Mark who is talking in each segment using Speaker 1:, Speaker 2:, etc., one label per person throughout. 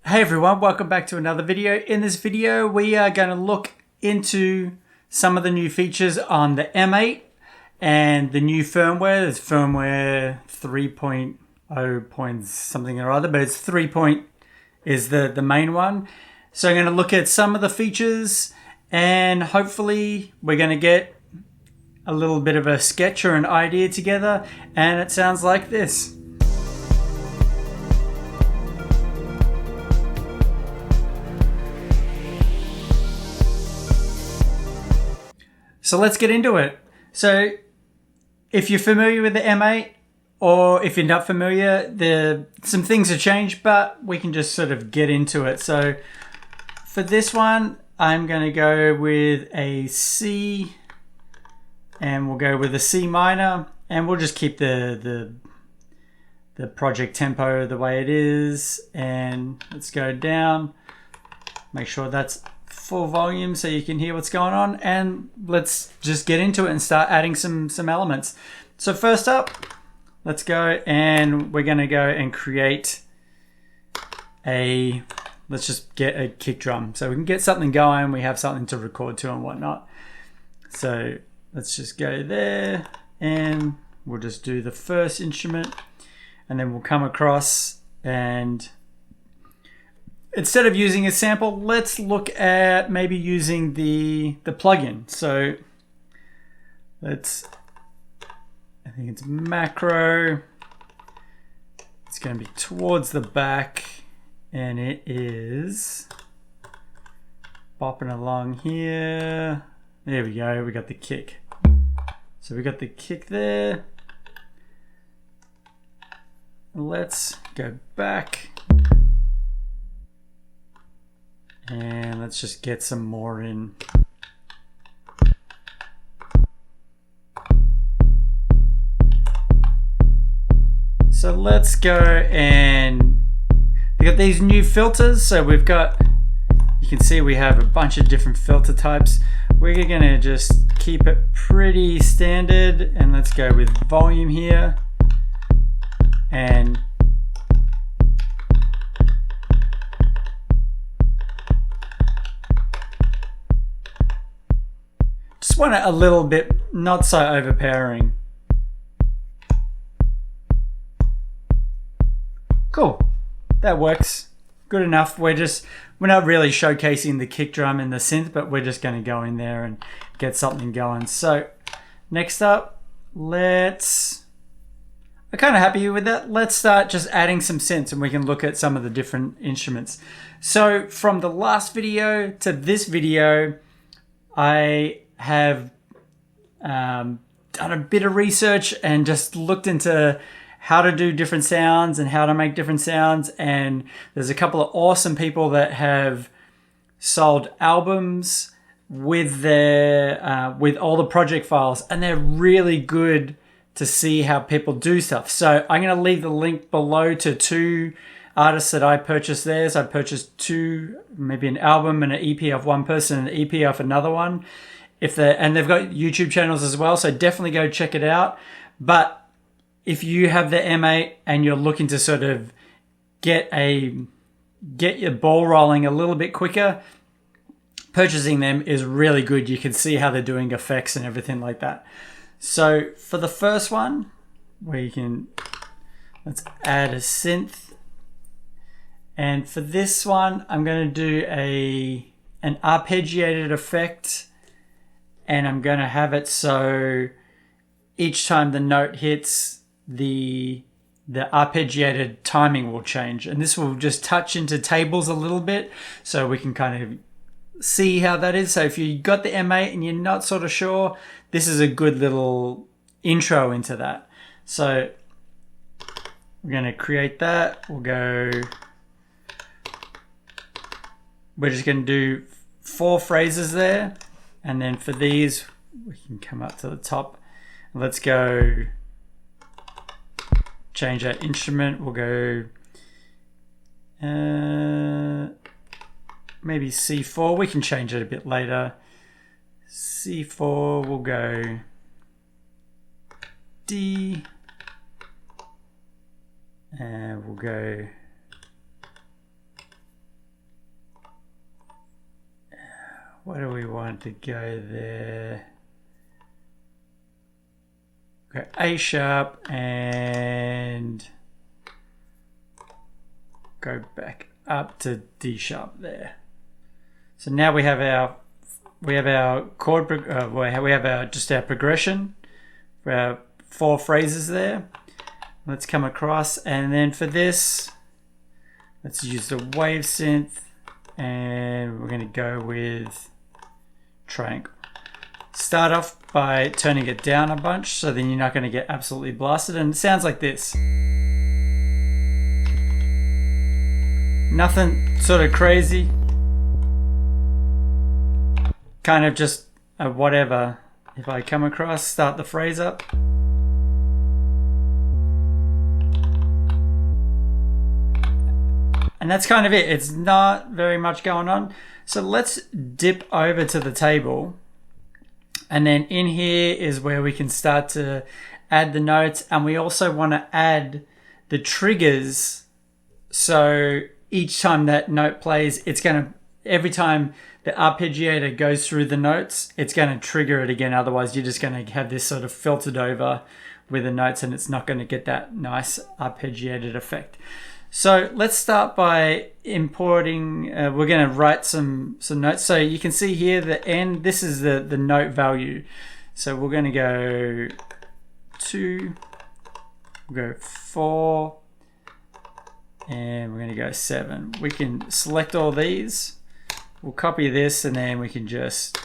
Speaker 1: Hey everyone, welcome back to another video. In this video, we are going to look into some of the new features on the M8 and the new firmware. There's firmware 3.0 point something or other, but it's 3 point is the main one. So I'm going to look at some of the features and hopefully we're going to get a little bit of a sketch or an idea together, and it sounds like this. So let's get into it. So if you're familiar with the M8, or if you're not familiar, some things have changed, but we can just sort of get into it. So for this one, I'm going to go with a C, and we'll go with a C minor, and we'll just keep the project tempo the way it is, and let's go down. Make sure that's full volume so you can hear what's going on, and let's just get into it and start adding some elements. So first up, let's go and we're going to go and create let's just get a kick drum so we can get something going, we have something to record to and whatnot. So let's just go there and we'll just do the first instrument, and then we'll come across, and instead of using a sample, let's look at maybe using the plugin. So I think it's macro. It's going to be towards the back, and it is bopping along here. There we go, we got the kick. So we got the kick there. Let's go back. And let's just get some more in. So let's go, and we got these new filters. So we've got, you can see we have a bunch of different filter types. We're gonna just keep it pretty standard, and let's go with volume here. And just want it a little bit not so overpowering. Cool, that works. Good enough. We're not really showcasing the kick drum and the synth, but we're just going to go in there and get something going. So next up, I'm kind of happy with that. Let's start just adding some synths, and we can look at some of the different instruments. So from the last video to this video, I have done a bit of research and just looked into how to do different sounds and how to make different sounds, and there's a couple of awesome people that have sold albums with their with all the project files, and they're really good to see how people do stuff. So I'm going to leave the link below to two artists that I purchased theirs. I purchased two, maybe an album and an EP of one person and an EP of another one. And they've got YouTube channels as well, so definitely go check it out. But if you have the M8 and you're looking to sort of get your ball rolling a little bit quicker, purchasing them is really good. You can see how they're doing effects and everything like that. So for the first one, let's add a synth. And for this one, I'm going to do an arpeggiated effect. And I'm going to have it so each time the note hits, the arpeggiated timing will change. And this will just touch into tables a little bit so we can kind of see how that is. So if you got the M8 and you're not sort of sure, this is a good little intro into that. So we're going to create that. We're just going to do 4 phrases there. And then for these, we can come up to the top. Let's go change our instrument. We'll go maybe C4. We can change it a bit later. C4, we'll go D. And we'll go What do we want to go there? Go A sharp and go back up to D sharp there. So now we have our chord, we have our just our progression for our 4 phrases there. Let's come across, and then for this, let's use the wave synth, and we're going to go with triangle. Start off by turning it down a bunch, so then you're not going to get absolutely blasted, and it sounds like this. Nothing sort of crazy. Kind of just a whatever. If I come across, start the phrase up. And that's kind of it. It's not very much going on. So let's dip over to the table. And then in here is where we can start to add the notes. And we also want to add the triggers. So each time that note plays, it's going to, every time the arpeggiator goes through the notes, it's going to trigger it again. Otherwise, you're just going to have this sort of filtered over with the notes, and it's not going to get that nice arpeggiated effect. So let's start by importing, we're going to write some notes. So you can see here the end, this is the note value. So we're going to go 2, we'll go 4, and we're going to go 7. We can select all these. We'll copy this, and then we can just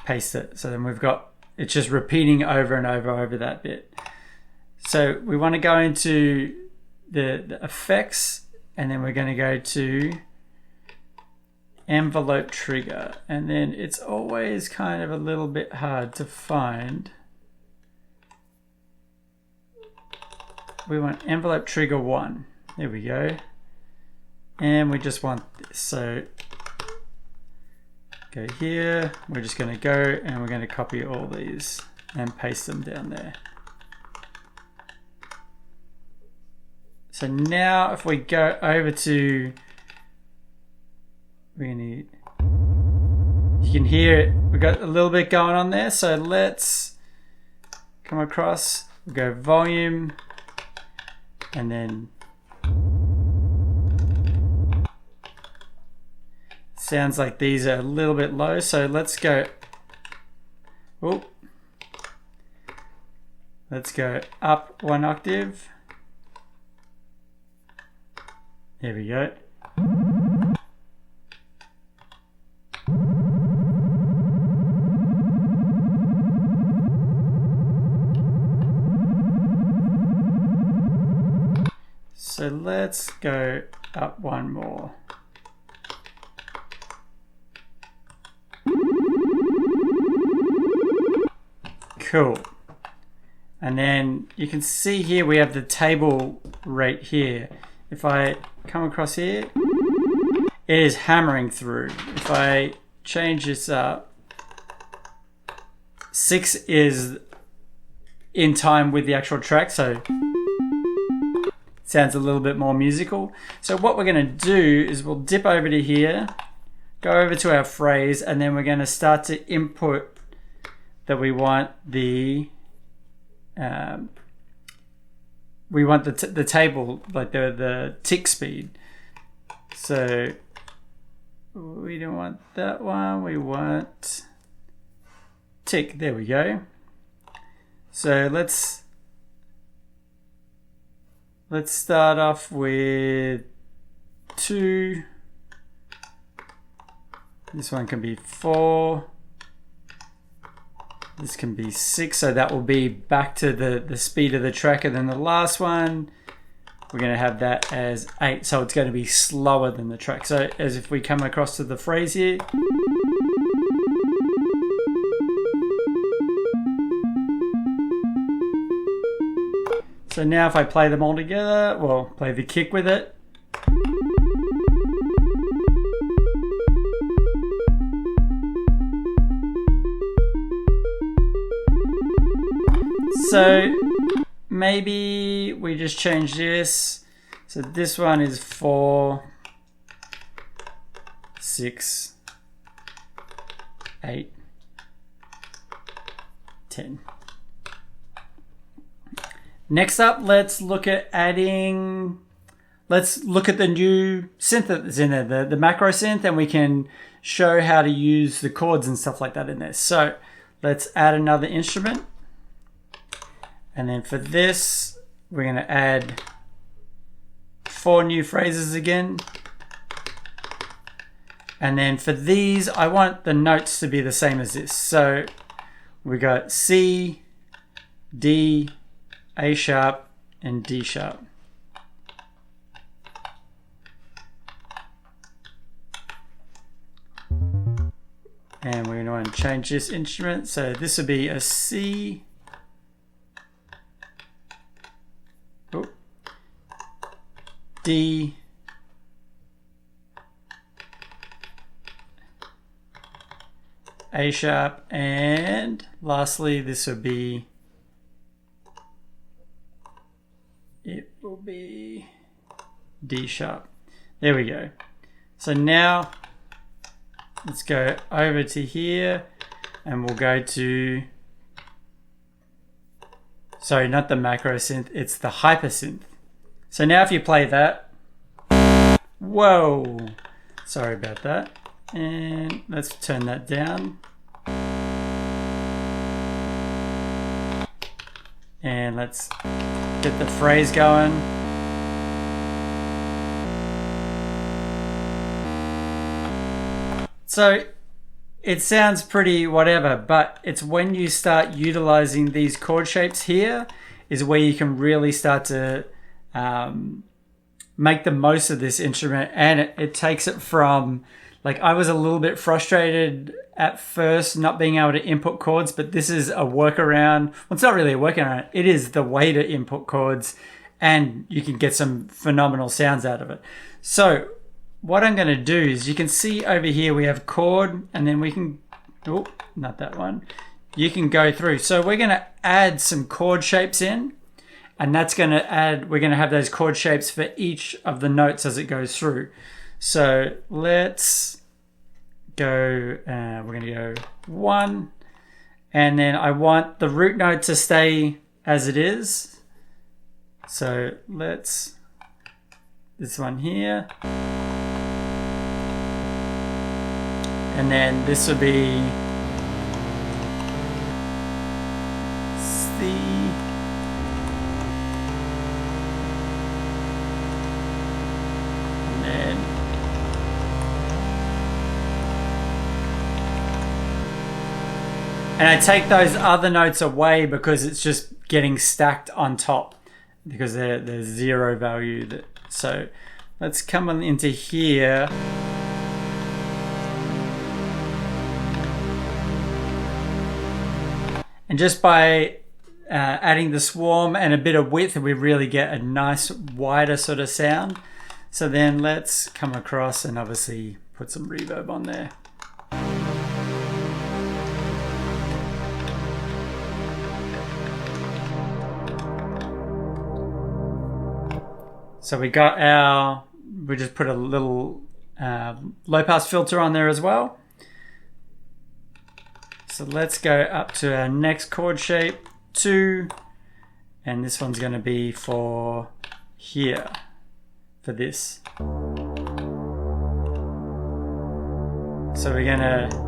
Speaker 1: paste it. So then we've got, it's just repeating over and over that bit. So we want to go into the effects, and then we're going to go to envelope trigger, and then it's always kind of a little bit hard to find. We want envelope trigger 1. There we go. And we just want this. So go here, we're just going to go and we're going to copy all these and paste them down there. So now if we go over to, you can hear it, we've got a little bit going on there. So let's come across, we'll go volume, and then sounds like these are a little bit low. So let's go, let's go up 1 octave. There we go. So let's go up 1 more. Cool. And then you can see here we have the table rate here. If I come across here, it is hammering through. If I change this up, 6 is in time with the actual track, so it sounds a little bit more musical. So what we're going to do is we'll dip over to here, go over to our phrase, and then we're going to start to input that we want the the table, like the tick speed. So we don't want that one, we want tick. There we go. So let's start off with 2. This one can be 4. This can be 6, so that will be back to the speed of the track. And then the last one, we're going to have that as 8, so it's going to be slower than the track. So as if we come across to the phrase here. So now if I play them all together, well, play the kick with it. So maybe we just change this. So this one is 4, 6, 8, 10. Next up, let's look at adding, let's look at the new synth that's in there, the macro synth, and we can show how to use the chords and stuff like that in there. So let's add another instrument. And then for this, we're going to add 4 new phrases again. And then for these, I want the notes to be the same as this. So we got C, D, A sharp, and D sharp. And we're going to change this instrument. So this would be a C, D, A sharp, and lastly this would be, it will be D sharp. There we go. So now let's go over to here and we'll go to, sorry, not the macro synth, it's the Hypersynth. So now if you play that, whoa, sorry about that. And let's turn that down. And let's get the phrase going. So it sounds pretty whatever, but it's when you start utilizing these chord shapes here is where you can really start to make the most of this instrument, and it takes it from, like, I was a little bit frustrated at first not being able to input chords, but this is a workaround. Well, it's not really a workaround. It is the way to input chords, and you can get some phenomenal sounds out of it. So what I'm going to do is, you can see over here we have chord, and then we can, oh, not that one. You can go through. So we're going to add some chord shapes in, and that's going to add, we're going to have those chord shapes for each of the notes as it goes through. So let's go, we're going to go 1, and then I want the root note to stay as it is. So let's, this one here, and then this would be C, and I take those other notes away because it's just getting stacked on top because they're 0 value. So let's come on into here. And just by adding the swarm and a bit of width, we really get a nice wider sort of sound. So then let's come across and obviously put some reverb on there. So we got our, we just put a little low pass filter on there as well. So let's go up to our next chord shape, 2, and this one's going to be for here, for this. So we're going to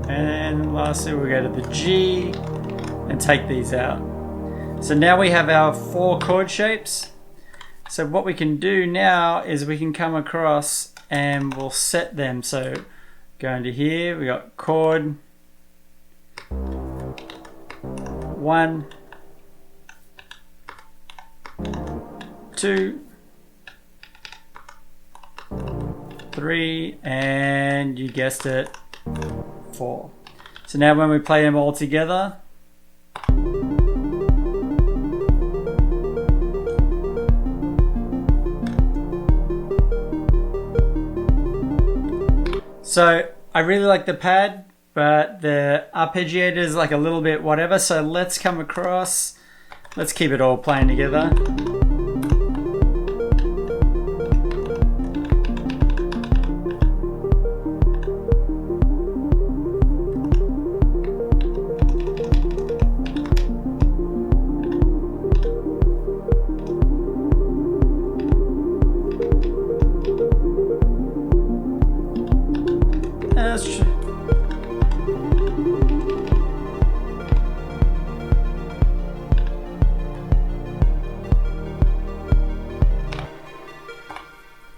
Speaker 1: and lastly we go to the G and take these out. So now we have our 4 chord shapes. So what we can do now is we can come across and we'll set them. So go into here, we got chord 1, 2, 3, and you guessed it, 4. So now when we play them all together, so I really like the pad, but the arpeggiator is like a little bit whatever. So let's come across, let's keep it all playing together.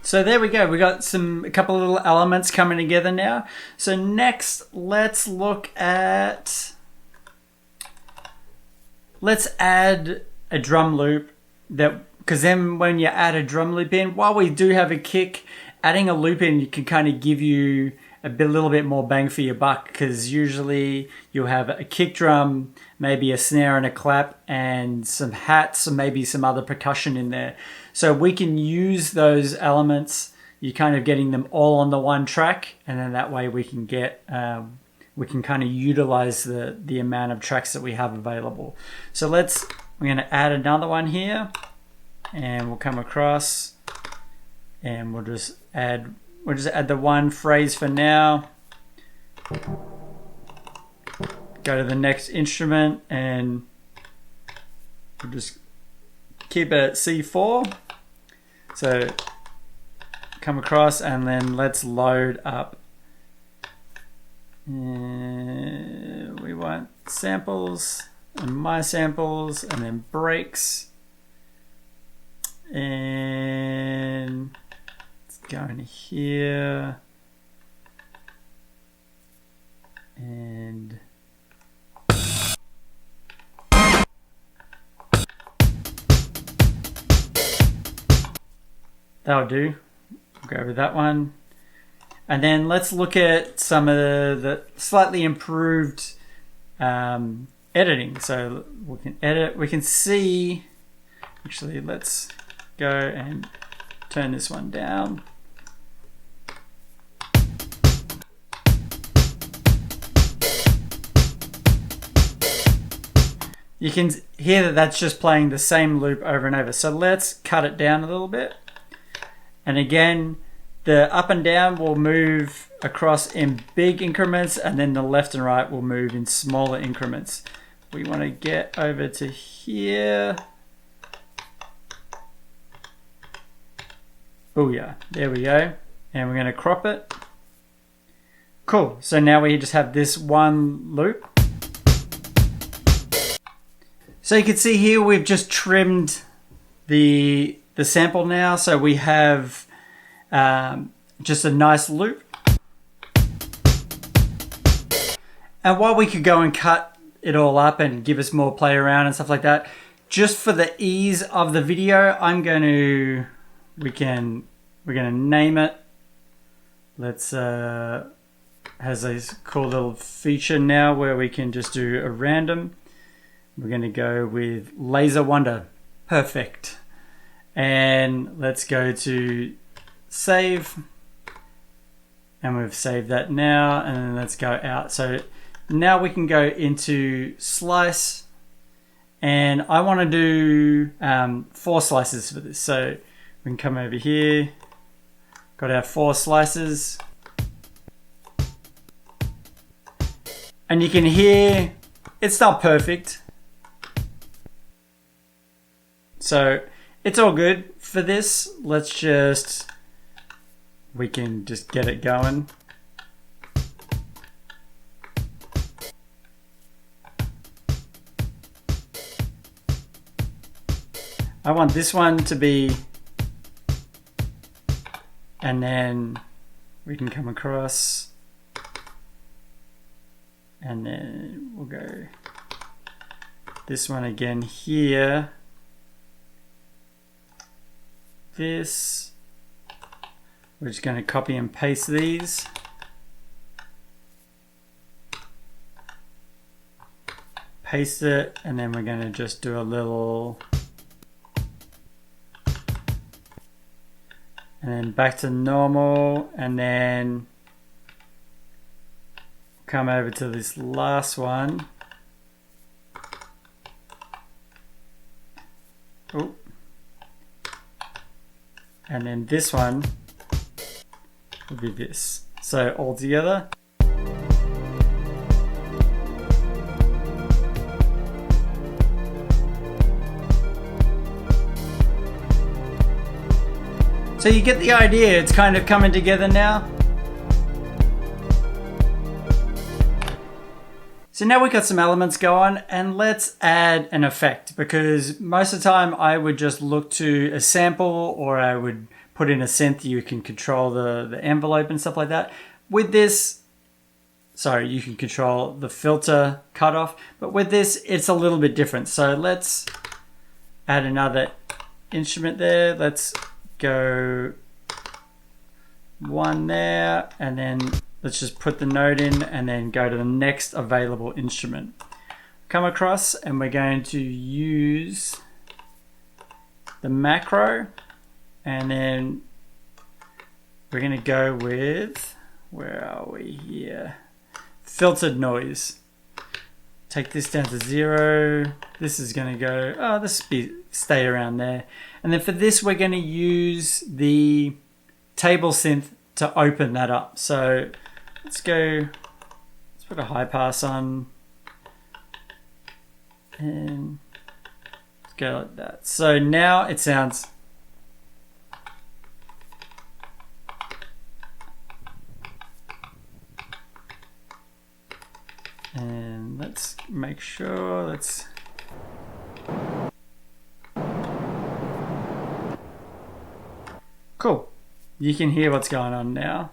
Speaker 1: So there we go. We got a couple of little elements coming together now. So next, let's add a drum loop, because then when you add a drum loop in, while we do have a kick, adding a loop in can kind of give you a little bit more bang for your buck, because usually you'll have a kick drum, maybe a snare and a clap, and some hats, and maybe some other percussion in there. So we can use those elements. You're kind of getting them all on the one track, and then that way we can kind of utilize the amount of tracks that we have available. So we're going to add another one here, and we'll come across, and we'll just add the one phrase for now. Go to the next instrument, and we'll just keep it at C4. So come across, and then let's load up. We want samples and my samples, and then breaks, and let's go in here, and that'll do. Go over that one. And then let's look at some of the slightly improved editing. So we can edit, we can see, actually let's go and turn this one down. You can hear that that's just playing the same loop over and over. So let's cut it down a little bit. And again, the up and down will move across in big increments, and then the left and right will move in smaller increments. We want to get over to here. Oh yeah, there we go. And we're going to crop it. Cool. So now we just have this one loop. So you can see here we've just trimmed the sample now, so we have just a nice loop. And while we could go and cut it all up and give us more play around and stuff like that, just for the ease of the video, we're gonna name it. Let's has a cool little feature now where we can just do a random. We're gonna go with Laser Wonder. Perfect. And let's go to save, and we've saved that now, and then let's go out. So now we can go into slice, and I want to do 4 slices for this. So we can come over here, got our 4 slices, and you can hear it's not perfect, so it's all good for this. We can just get it going. I want this one to be, and then we can come across, and then we'll go this one again here. This, We're just going to copy and paste these. Paste it, and then we're going to just do a little, and then back to normal, and then come over to this last one. Oh. And then this one will be this. So all together. So you get the idea, it's kind of coming together now. So now we've got some elements going, and let's add an effect, because most of the time I would just look to a sample, or I would put in a synth. You can control the envelope and stuff like that. With this, sorry, you can control the filter cutoff, but with this it's a little bit different. So let's add another instrument there. Let's go one there, and then let's just put the note in and then go to the next available instrument. Come across, and we're going to use the macro, and then we're going to go with, where are we here? Filtered noise. Take this down to 0. This is going to go, oh, this stay around there. And then for this, we're going to use the table synth to open that up. So let's put a high pass on, and let's go like that. So now it sounds, and let's make sure that's, cool. You can hear what's going on now.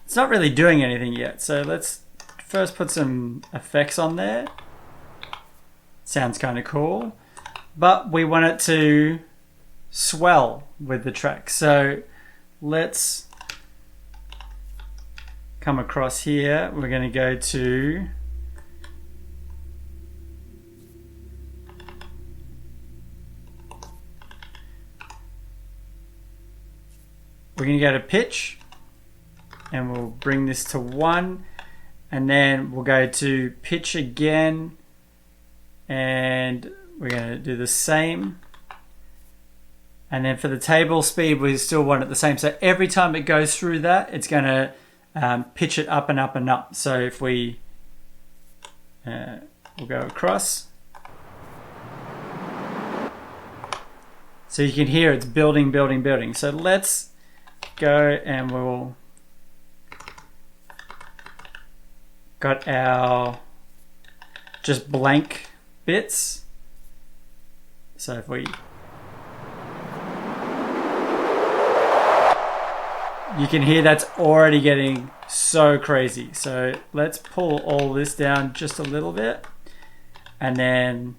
Speaker 1: It's not really doing anything yet, so let's first put some effects on there. Sounds kind of cool, but we want it to swell with the track. So let's come across here. We're going to go to pitch, and we'll bring this to 1, and then we'll go to pitch again, and we're going to do the same. And then for the table speed, we still want it the same. So every time it goes through that, it's going to pitch it up and up and up. So if we we'll go across, so you can hear it's building, building, building. So let's go, and we'll got our just blank bits. So if we, you can hear that's already getting so crazy. So let's pull all this down just a little bit, and then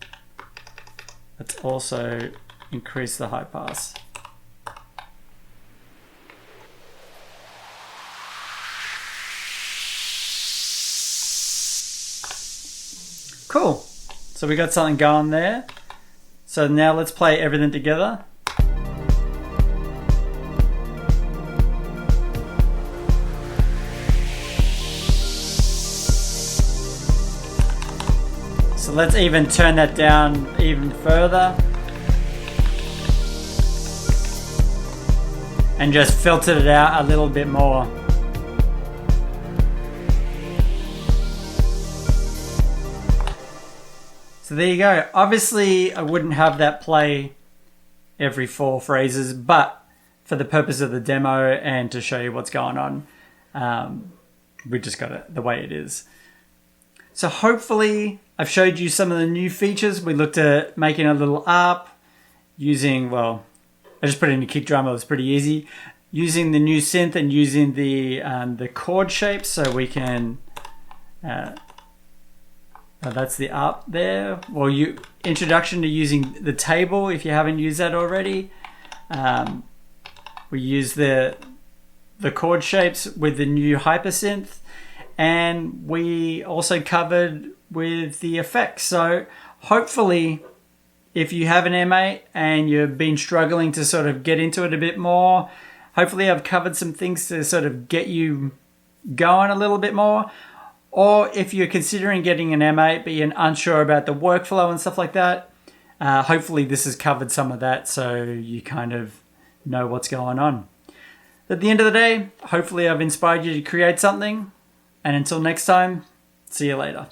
Speaker 1: let's also increase the high pass. Cool. So we got something going there. So now let's play everything together. So let's even turn that down even further. And just filter it out a little bit more. So there you go. Obviously, I wouldn't have that play every 4 phrases, but for the purpose of the demo and to show you what's going on, we just got it the way it is. So hopefully I've showed you some of the new features. We looked at making a little ARP using, well, I just put it in a kick drum. It was pretty easy. Using the new synth and using the chord shapes, so we can That's the up there. Well, introduction to using the table if you haven't used that already. We use the chord shapes with the new Hypersynth, and we also covered with the effects. So hopefully, if you have an M8 and you've been struggling to sort of get into it a bit more, hopefully I've covered some things to sort of get you going a little bit more. Or if you're considering getting an M8 but you're unsure about the workflow and stuff like that, hopefully this has covered some of that so you kind of know what's going on. At the end of the day, hopefully I've inspired you to create something. And until next time, see you later.